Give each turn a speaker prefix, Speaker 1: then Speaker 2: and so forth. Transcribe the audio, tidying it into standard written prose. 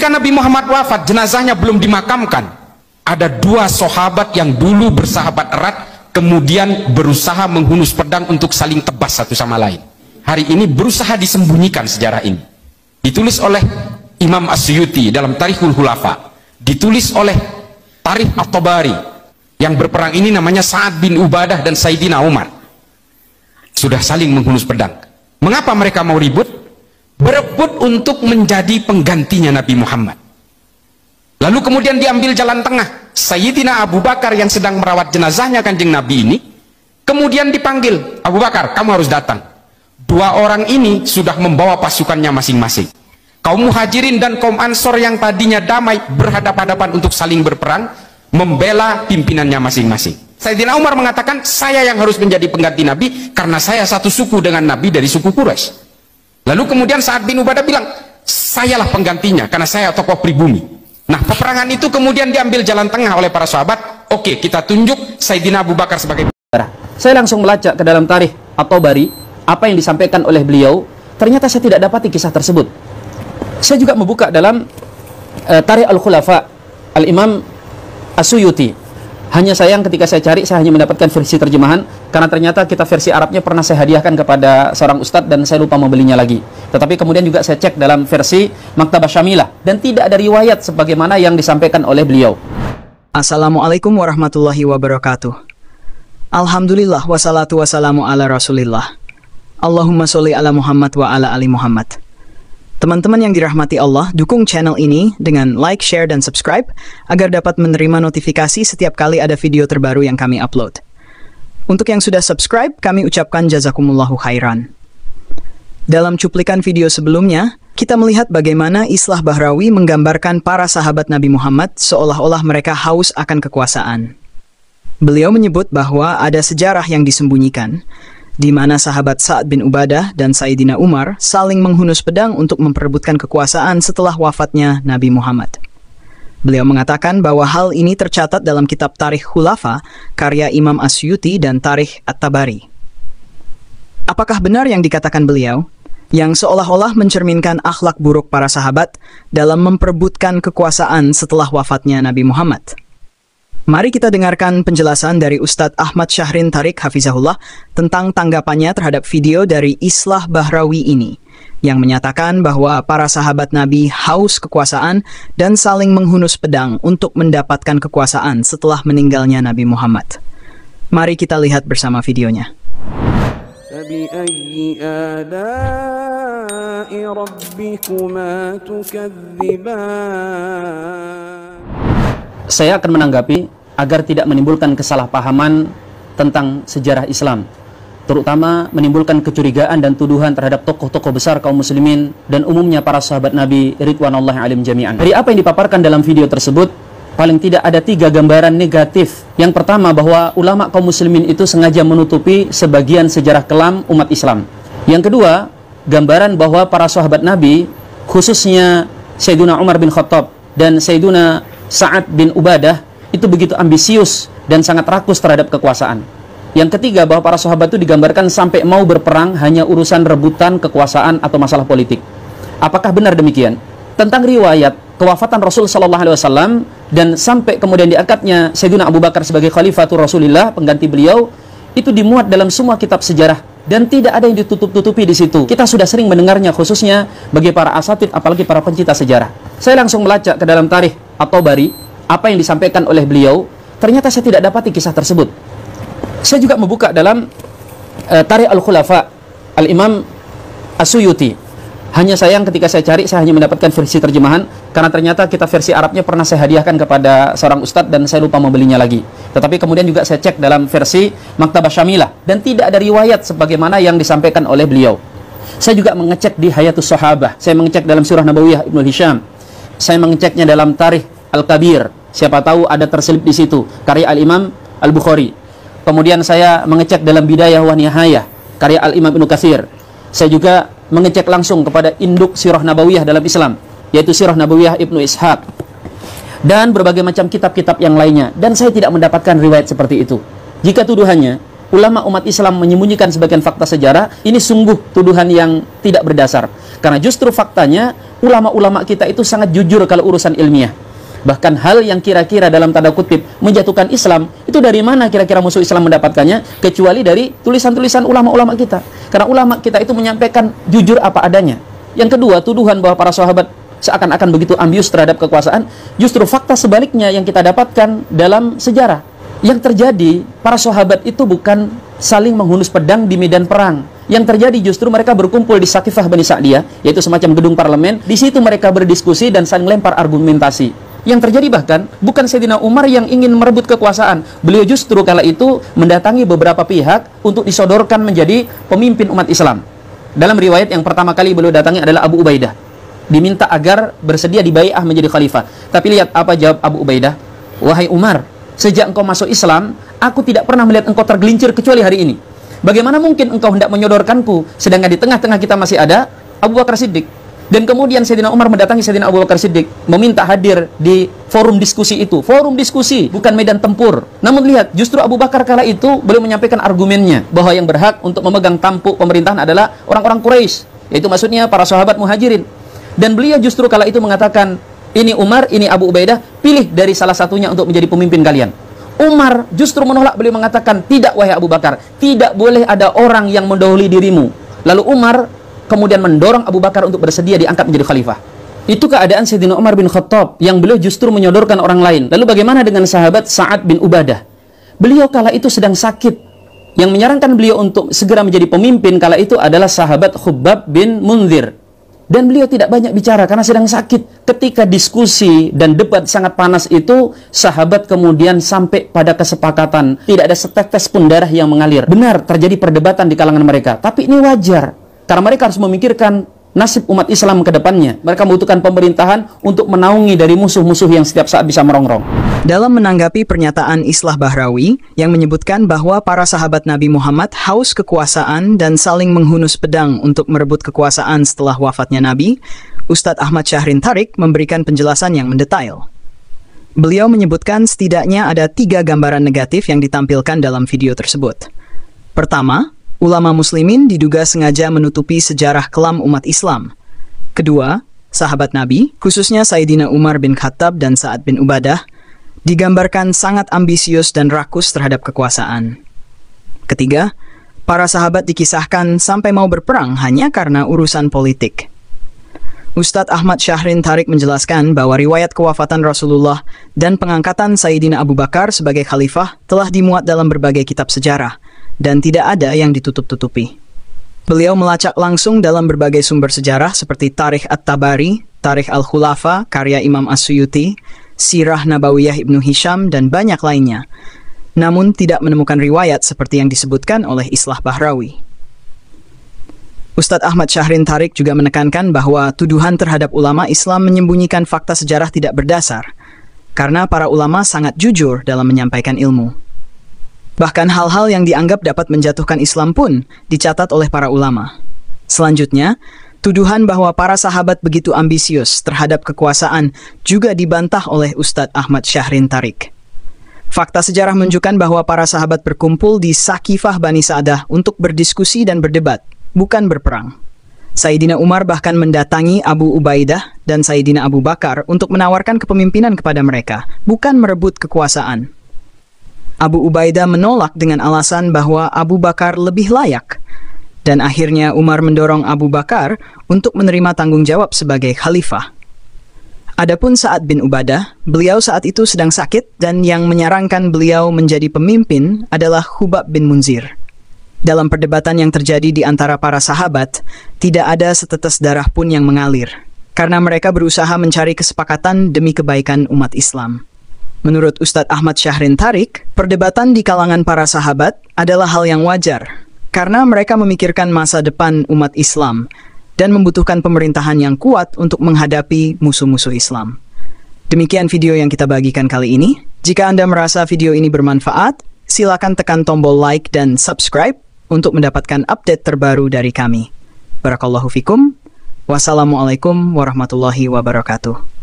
Speaker 1: Ketika Nabi Muhammad wafat, jenazahnya belum dimakamkan, ada dua sahabat yang dulu bersahabat erat kemudian berusaha menghunus pedang untuk saling tebas satu sama lain. Hari ini berusaha disembunyikan sejarah ini. Ditulis oleh Imam As-Suyuti dalam Tarikhul Khulafa, ditulis oleh Tarikh At-Tabari. Yang berperang ini namanya Sa'ad bin Ubadah dan Sayyidina Umar. Sudah saling menghunus pedang. Mengapa mereka mau ribut? Berebut untuk menjadi penggantinya Nabi Muhammad. Lalu kemudian diambil jalan tengah. Sayyidina Abu Bakar yang sedang merawat jenazahnya Kanjeng Nabi ini, kemudian dipanggil, Abu Bakar, kamu harus datang. Dua orang ini sudah membawa pasukannya masing-masing. Kaum Muhajirin dan kaum Ansor yang tadinya damai berhadapan-hadapan untuk saling berperang, membela pimpinannya masing-masing. Sayyidina Umar mengatakan, saya yang harus menjadi pengganti Nabi karena saya satu suku dengan Nabi dari suku Quraisy. Lalu kemudian Sa'ad bin Ubadah bilang, sayalah penggantinya karena saya tokoh pribumi. Nah, peperangan itu kemudian diambil jalan tengah oleh para sahabat. Oke, kita tunjuk Sayyidina Abu Bakar sebagai.
Speaker 2: Saya langsung melacak ke dalam Tarikh At-Tabari, apa yang disampaikan oleh beliau. Ternyata saya tidak dapati kisah tersebut. Saya juga membuka dalam Tarikh Al-Khulafa Al-Imam As-Suyuti. Hanya sayang ketika saya cari, saya hanya mendapatkan versi terjemahan, karena ternyata kita versi Arabnya pernah saya hadiahkan kepada seorang ustadz dan saya lupa membelinya lagi. Tetapi kemudian juga saya cek dalam versi Maktabah Syamilah dan tidak ada riwayat sebagaimana yang disampaikan oleh beliau.
Speaker 3: Assalamualaikum warahmatullahi wabarakatuh. Alhamdulillah wassalatu wassalamu ala rasulillah. Allahumma sholli ala Muhammad wa ala ali Muhammad. Teman-teman yang dirahmati Allah, dukung channel ini dengan like, share, dan subscribe agar dapat menerima notifikasi setiap kali ada video terbaru yang kami upload. Untuk yang sudah subscribe, kami ucapkan jazakumullahu khairan. Dalam cuplikan video sebelumnya, kita melihat bagaimana Islah Bahrawi menggambarkan para sahabat Nabi Muhammad seolah-olah mereka haus akan kekuasaan. Beliau menyebut bahwa ada sejarah yang disembunyikan, di mana sahabat Sa'ad bin Ubadah dan Sayyidina Umar saling menghunus pedang untuk memperebutkan kekuasaan setelah wafatnya Nabi Muhammad. Beliau mengatakan bahwa hal ini tercatat dalam kitab Tarikh Khulafa, karya Imam As-Suyuti dan Tarikh At-Tabari. Apakah benar yang dikatakan beliau, yang seolah-olah mencerminkan akhlak buruk para sahabat dalam memperebutkan kekuasaan setelah wafatnya Nabi Muhammad? Mari kita dengarkan penjelasan dari Ustadz Ahmad Syahrin Tarik Hafizahullah tentang tanggapannya terhadap video dari Islah Bahrawi ini, yang menyatakan bahwa para sahabat Nabi haus kekuasaan dan saling menghunus pedang untuk mendapatkan kekuasaan setelah meninggalnya Nabi Muhammad. Mari kita lihat bersama videonya.
Speaker 2: Saya akan menanggapi agar tidak menimbulkan kesalahpahaman tentang sejarah Islam, terutama menimbulkan kecurigaan dan tuduhan terhadap tokoh-tokoh besar kaum muslimin dan umumnya para sahabat Nabi ridwanullahi alaihim jami'an. Dari apa yang dipaparkan dalam video tersebut, paling tidak ada 3 gambaran negatif. Yang pertama, bahwa ulama kaum muslimin itu sengaja menutupi sebagian sejarah kelam umat Islam. Yang kedua, gambaran bahwa para sahabat Nabi, khususnya Sayyidina Umar bin Khattab dan Sayyidina Sa'ad bin Ubadah, itu begitu ambisius dan sangat rakus terhadap kekuasaan. Yang ketiga, bahwa para sahabat itu digambarkan sampai mau berperang hanya urusan rebutan kekuasaan atau masalah politik. Apakah benar demikian? Tentang riwayat kewafatan Rasul sallallahu alaihi wasallam dan sampai kemudian diangkatnya Sayyidina Abu Bakar sebagai khalifatul Rasulillah, pengganti beliau, itu dimuat dalam semua kitab sejarah dan tidak ada yang ditutup-tutupi di situ. Kita sudah sering mendengarnya, khususnya bagi para asatid, apalagi para pencipta sejarah. Saya langsung melacak ke dalam Tarikh At-Tabari, apa yang disampaikan oleh beliau. Ternyata saya tidak dapati kisah tersebut. Saya juga membuka dalam Tarikh Al-Khulafa Al-Imam As-Suyuti. Hanya sayang ketika saya cari, saya hanya mendapatkan versi terjemahan, karena ternyata kita versi Arabnya pernah saya hadiahkan kepada seorang ustadz dan saya lupa membelinya lagi. Tetapi kemudian juga saya cek dalam versi Maktabah Syamilah dan tidak ada riwayat sebagaimana yang disampaikan oleh beliau. Saya juga mengecek di Hayatus Sahabah, saya mengecek dalam Sirah Nabawiyah Ibnu Hisham, saya mengeceknya dalam Tarikh Al-Kabir, siapa tahu ada terselip di situ, karya Al-Imam Al-Bukhari. Kemudian saya mengecek dalam Bidayah wa Nihayah, karya Al-Imam Ibnu Katsir. Saya juga mengecek langsung kepada induk Sirah Nabawiyah dalam Islam, yaitu Sirah Nabawiyah Ibnu Ishaq, dan berbagai macam kitab-kitab yang lainnya, dan saya tidak mendapatkan riwayat seperti itu. Jika tuduhannya ulama umat Islam menyembunyikan sebagian fakta sejarah, ini sungguh tuduhan yang tidak berdasar, karena justru faktanya ulama-ulama kita itu sangat jujur kalau urusan ilmiah. Bahkan hal yang kira-kira dalam tanda kutip menjatuhkan Islam, itu dari mana kira-kira musuh Islam mendapatkannya? Kecuali dari tulisan-tulisan ulama-ulama kita. Karena ulama kita itu menyampaikan jujur apa adanya. Yang kedua, tuduhan bahwa para sahabat seakan-akan begitu ambius terhadap kekuasaan, justru fakta sebaliknya yang kita dapatkan dalam sejarah. Yang terjadi, para sahabat itu bukan saling menghunus pedang di medan perang. Yang terjadi justru mereka berkumpul di Sakifah Bani Sa'diyah, yaitu semacam gedung parlemen. Di situ mereka berdiskusi dan saling lempar argumentasi. Yang terjadi bahkan bukan Sayyidina Umar yang ingin merebut kekuasaan. Beliau justru kala itu mendatangi beberapa pihak untuk disodorkan menjadi pemimpin umat Islam. Dalam riwayat yang pertama kali beliau datangi adalah Abu Ubaidah. Diminta agar bersedia dibai'ah menjadi khalifah. Tapi lihat apa jawab Abu Ubaidah. Wahai Umar, sejak engkau masuk Islam, aku tidak pernah melihat engkau tergelincir kecuali hari ini. Bagaimana mungkin engkau hendak menyodorkanku, sedangkan di tengah-tengah kita masih ada Abu Bakar Siddiq. Dan kemudian Sayyidina Umar mendatangi Sayyidina Abu Bakar Siddiq, meminta hadir di forum diskusi itu. Forum diskusi, bukan medan tempur. Namun lihat, justru Abu Bakar kala itu beliau menyampaikan argumennya, bahwa yang berhak untuk memegang tampuk pemerintahan adalah orang-orang Quraisy, yaitu maksudnya para sahabat Muhajirin. Dan beliau justru kala itu mengatakan, ini Umar, ini Abu Ubaidah, pilih dari salah satunya untuk menjadi pemimpin kalian. Umar justru menolak, beliau mengatakan, tidak wahai Abu Bakar, tidak boleh ada orang yang mendahului dirimu. Lalu Umar kemudian mendorong Abu Bakar untuk bersedia diangkat menjadi khalifah. Itu keadaan Sayyidina Umar bin Khattab yang beliau justru menyodorkan orang lain. Lalu bagaimana dengan sahabat Sa'ad bin Ubadah? Beliau kala itu sedang sakit. Yang menyarankan beliau untuk segera menjadi pemimpin kala itu adalah sahabat Khubbab bin Munzir. Dan beliau tidak banyak bicara karena sedang sakit. Ketika diskusi dan debat sangat panas itu, sahabat kemudian sampai pada kesepakatan. Tidak ada setetes pun darah yang mengalir. Benar, terjadi perdebatan di kalangan mereka. Tapi ini wajar. Karena mereka harus memikirkan nasib umat Islam ke depannya. Mereka membutuhkan pemerintahan untuk menaungi dari musuh-musuh yang setiap saat bisa merongrong.
Speaker 3: Dalam menanggapi pernyataan Islah Bahrawi yang menyebutkan bahwa para sahabat Nabi Muhammad haus kekuasaan dan saling menghunus pedang untuk merebut kekuasaan setelah wafatnya Nabi, Ustadz Ahmad Syahrin Tariq memberikan penjelasan yang mendetail. Beliau menyebutkan setidaknya ada 3 gambaran negatif yang ditampilkan dalam video tersebut. Pertama, ulama muslimin diduga sengaja menutupi sejarah kelam umat Islam. Kedua, sahabat Nabi, khususnya Sayyidina Umar bin Khattab dan Sa'ad bin Ubadah, digambarkan sangat ambisius dan rakus terhadap kekuasaan. Ketiga, para sahabat dikisahkan sampai mau berperang hanya karena urusan politik. Ustadz Ahmad Syahrin Tariq menjelaskan bahwa riwayat kewafatan Rasulullah dan pengangkatan Sayyidina Abu Bakar sebagai khalifah telah dimuat dalam berbagai kitab sejarah, dan tidak ada yang ditutup-tutupi. Beliau melacak langsung dalam berbagai sumber sejarah seperti Tarikh At-Tabari, Tarikh Al-Khulafa, karya Imam As-Suyuti, Sirah Nabawiyah Ibnu Hisham, dan banyak lainnya. Namun tidak menemukan riwayat seperti yang disebutkan oleh Islah Bahrawi. Ustadz Ahmad Syahrin Tariq juga menekankan bahwa tuduhan terhadap ulama Islam menyembunyikan fakta sejarah tidak berdasar, karena para ulama sangat jujur dalam menyampaikan ilmu. Bahkan hal-hal yang dianggap dapat menjatuhkan Islam pun dicatat oleh para ulama. Selanjutnya, tuduhan bahwa para sahabat begitu ambisius terhadap kekuasaan juga dibantah oleh Ustadz Ahmad Syahrin Tariq. Fakta sejarah menunjukkan bahwa para sahabat berkumpul di Sakifah Bani Sa'dah untuk berdiskusi dan berdebat, bukan berperang. Sayyidina Umar bahkan mendatangi Abu Ubaidah dan Sayyidina Abu Bakar untuk menawarkan kepemimpinan kepada mereka, bukan merebut kekuasaan. Abu Ubaidah menolak dengan alasan bahwa Abu Bakar lebih layak, dan akhirnya Umar mendorong Abu Bakar untuk menerima tanggung jawab sebagai khalifah. Adapun Sa'ad bin Ubadah, beliau saat itu sedang sakit dan yang menyarankan beliau menjadi pemimpin adalah Khubbab bin Munzir. Dalam perdebatan yang terjadi di antara para sahabat, tidak ada setetes darah pun yang mengalir, karena mereka berusaha mencari kesepakatan demi kebaikan umat Islam. Menurut Ustadz Ahmad Syahrin Tariq, perdebatan di kalangan para sahabat adalah hal yang wajar, karena mereka memikirkan masa depan umat Islam dan membutuhkan pemerintahan yang kuat untuk menghadapi musuh-musuh Islam. Demikian video yang kita bagikan kali ini. Jika Anda merasa video ini bermanfaat, silakan tekan tombol like dan subscribe untuk mendapatkan update terbaru dari kami. Barakallahu fikum. Wassalamualaikum warahmatullahi wabarakatuh.